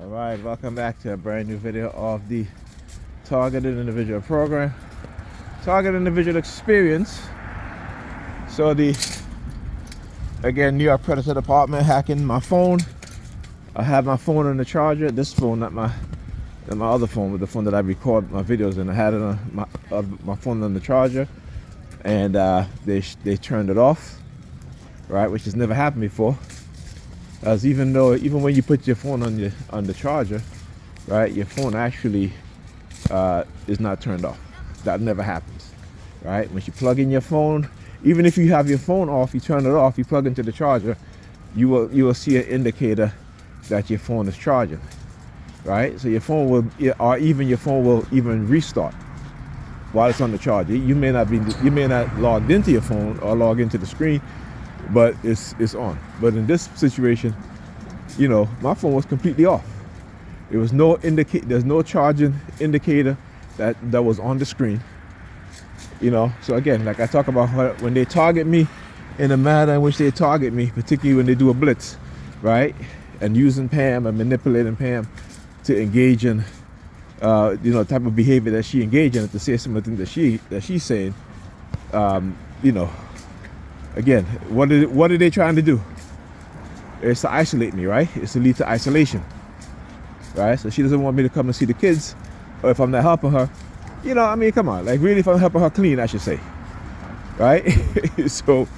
Alright, welcome back to a brand new video of the Targeted Individual Program. Targeted Individual Experience. So again, New York Predator Department hacking my phone. I have my phone on the charger. This phone, not my other phone, with the phone that I record my videos in. I had it on my phone on the charger, and they turned it off, right? Which has never happened before. As even when you put your phone on the charger, right, your phone actually is not turned off. That never happens, right? When you plug in your phone, even if you have your phone off, you turn it off, you plug into the charger, you will see an indicator that your phone is charging, right? So your phone will, or even your phone will even restart while it's on the charger. You may not log into your phone or log into the screen, but it's on. But in this situation, my phone was completely off. There was there's no charging indicator that was on the screen. So again, like I talk about, when they target me in the manner in which they target me, particularly when they do a blitz, right? And using Pam and manipulating Pam to engage in type of behavior that she engaged in, to say some of the things that she's saying, again, what are they trying to do? It's to isolate me, right? It's to lead to isolation, right? So she doesn't want me to come and see the kids, or if I'm not helping her, come on, like really, if I'm helping her clean, I should say, right? So,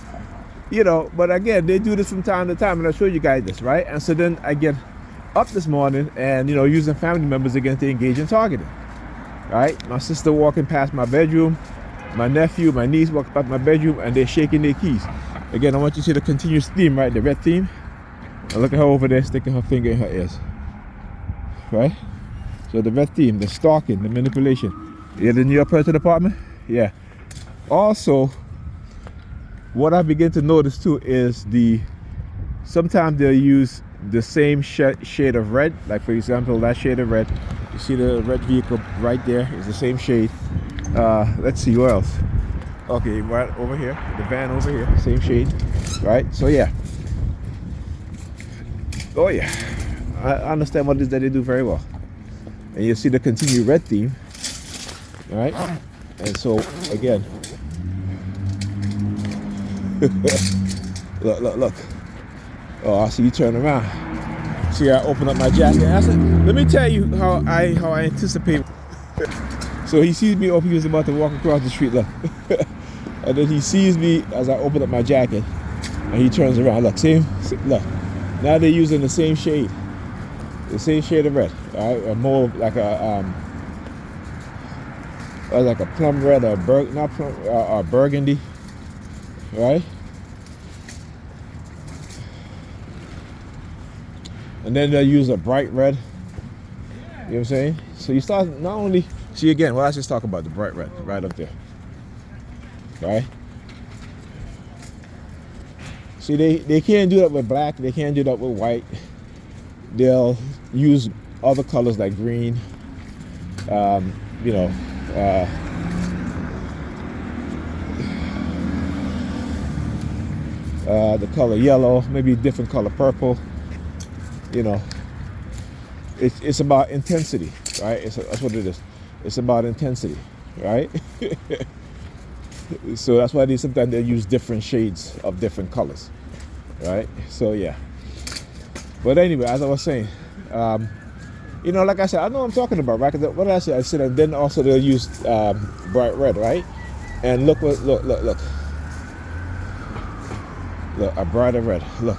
but again, they do this from time to time, and I'll show you guys this, right? And so then I get up this morning and, using family members again to engage in targeting, right? My sister walking past my bedroom, my nephew, my niece walked past my bedroom, and they're shaking their keys. Again, I want you to see the continuous theme, right? The red theme. And look at her over there sticking her finger in her ears, right? So the red theme, the stalking, the manipulation. Yeah, the New York Predator Department? Yeah. Also, what I begin to notice too is sometimes they'll use the same shade of red. Like for example, that shade of red. You see the red vehicle right there is the same shade. Let's see, what else? Okay, right over here, the van over here, same shade, right? So yeah. Oh yeah, I understand what it is that they do very well. And you see the continued red theme, right? And so again, look. Oh, I see you turn around. See, I open up my jacket. Let me tell you how I anticipate. So he sees me open, he was about to walk across the street, look. And then he sees me as I open up my jacket, and he turns around. Look, look. Now they're using the same shade of red, right? Or more like a plum red or or burgundy, right? And then they'll use a bright red. You know what I'm saying? So you start not only see again. Well, I just talk about the bright red right up there, right? See, they can't do that with black. They can't do that with white. They'll use other colors like green. The color yellow, maybe a different color purple. It's about intensity, right? That's what it is. It's about intensity, right? So that's why sometimes they use different shades of different colors, right? So yeah. But anyway, as I was saying, like I said, I know what I'm talking about, right? Because what did I say? I said, and then also they'll use bright red, right? And look, a brighter red. Look.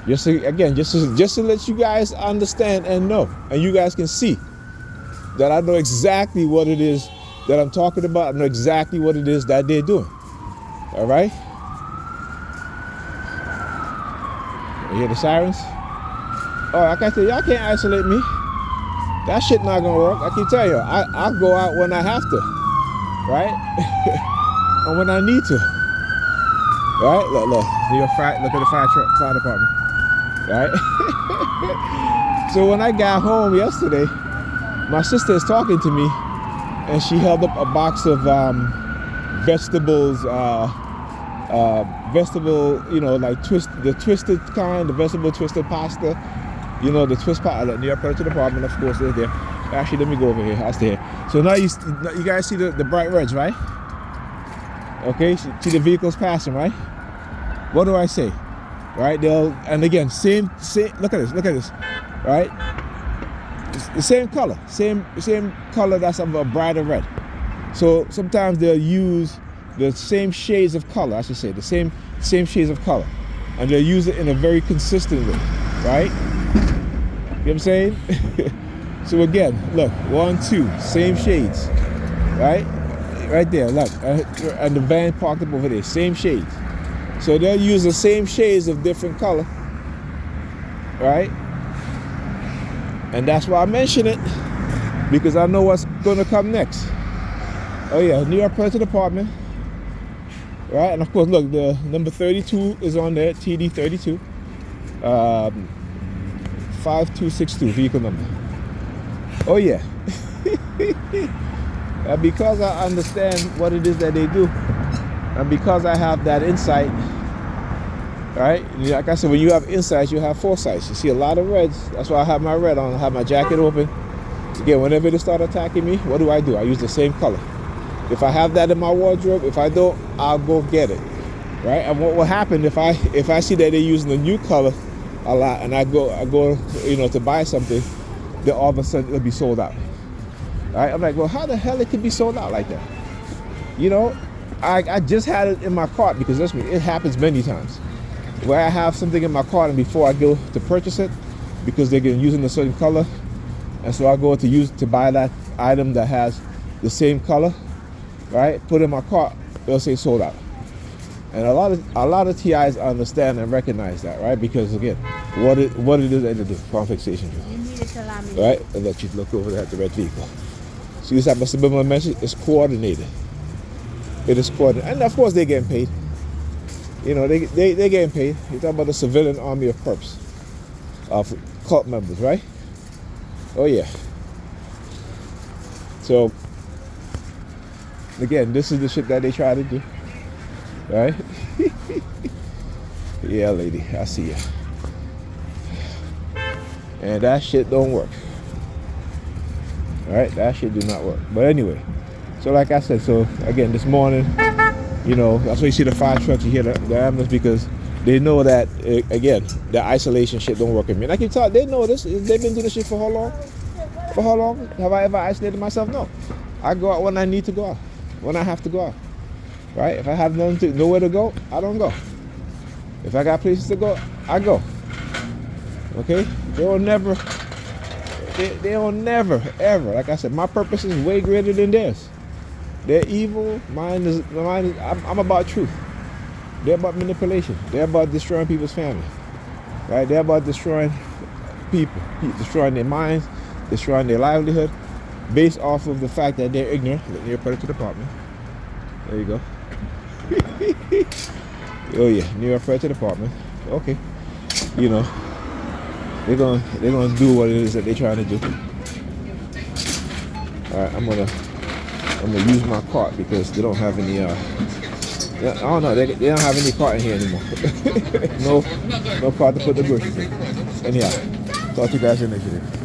Just to let you guys understand and know, and you guys can see that I know exactly what it is that I'm talking about. I know exactly what it is that they're doing. All right? You hear the sirens? Oh, like I said, y'all can't isolate me. That shit not gonna work. I can tell you. I'll go out when I have to, right? And when I need to. Right? Look. Look at the fire department. Right? So when I got home yesterday, my sister is talking to me, and she held up a box of vegetables, like the twisted kind, the vegetable twisted pasta, You know, the twist pattern near Predator Department, of course, is there. Actually, let me go over here. That's there. So now you guys see the bright reds, right? Okay, see the vehicles passing, right? What do I say? Right? And again, same. Look at this. Right? It's the same color, same color that's of a brighter red. So sometimes they'll use the same shades of color. I should say the same shades of color, and they'll use it in a very consistent way, right? You know what I'm saying? So again, look, 1, 2, same shades, right? Right there, look, and the van parked up over there, same shades. So they'll use the same shades of different color, right? And that's why I mention it, because I know what's gonna come next. Oh yeah, New York Predator Department, right? And of course, look, the number 32 is on there, TD 32. 5262 vehicle number. Oh yeah. And because I understand what it is that they do, and because I have that insight, right? Like I said, when you have insights, you have foresight. You see a lot of reds. That's why I have my red on. I have my jacket open. Again, whenever they start attacking me, what do? I use the same color. If I have that in my wardrobe, if I don't, I'll go get it, right? And what will happen if I see that they're using the new color a lot, and I go, you know, to buy something, then all of a sudden it'll be sold out. Right? I'm like, well, how the hell it could be sold out like that? You know, I just had it in my cart, because that's me. It happens many times where I have something in my cart, and before I go to purchase it, because they're using a certain color, and so I go to buy that item that has the same color, right? Put it in my cart, they'll say sold out. And a lot of TIs understand and recognize that, right? Because again, what it is that they do, crime fixation, right? And let you look over there at the red vehicle. So you have a subliminal message. It's coordinated. It is coordinated, and of course they're getting paid. You know, they getting paid. You're talking about the civilian army of perps, of cult members, right? Oh yeah. So again, this is the shit that they try to do. Right? Yeah, lady, I see ya. And that shit don't work. Alright, that shit do not work. But anyway, so like I said, so again, this morning, you know, that's why you see the fire trucks, you hear the ambulance, because they know that, again, the isolation shit don't work with me. And I can tell, they know this. They've been doing this shit for how long? For how long? Have I ever isolated myself? No. I go out when I need to go out, when I have to go out. Right? If I have nowhere to go, I don't go. If I got places to go, I go. Okay? They'll never, ever. Like I said, my purpose is way greater than theirs. They're evil. Mine is. I'm about truth. They're about manipulation. They're about destroying people's family. Right? They're about destroying people, destroying their minds, destroying their livelihood, based off of the fact that they're ignorant. They're Predator Department. There you go. Oh yeah, New York Predator Department. Okay, you know, they're gonna do what it is that they're trying to do. All right, I'm gonna use my cart, because they don't have any. I don't know. They don't have any cart in here anymore. No cart to put the groceries in. Anyhow, talk to you guys in the next video.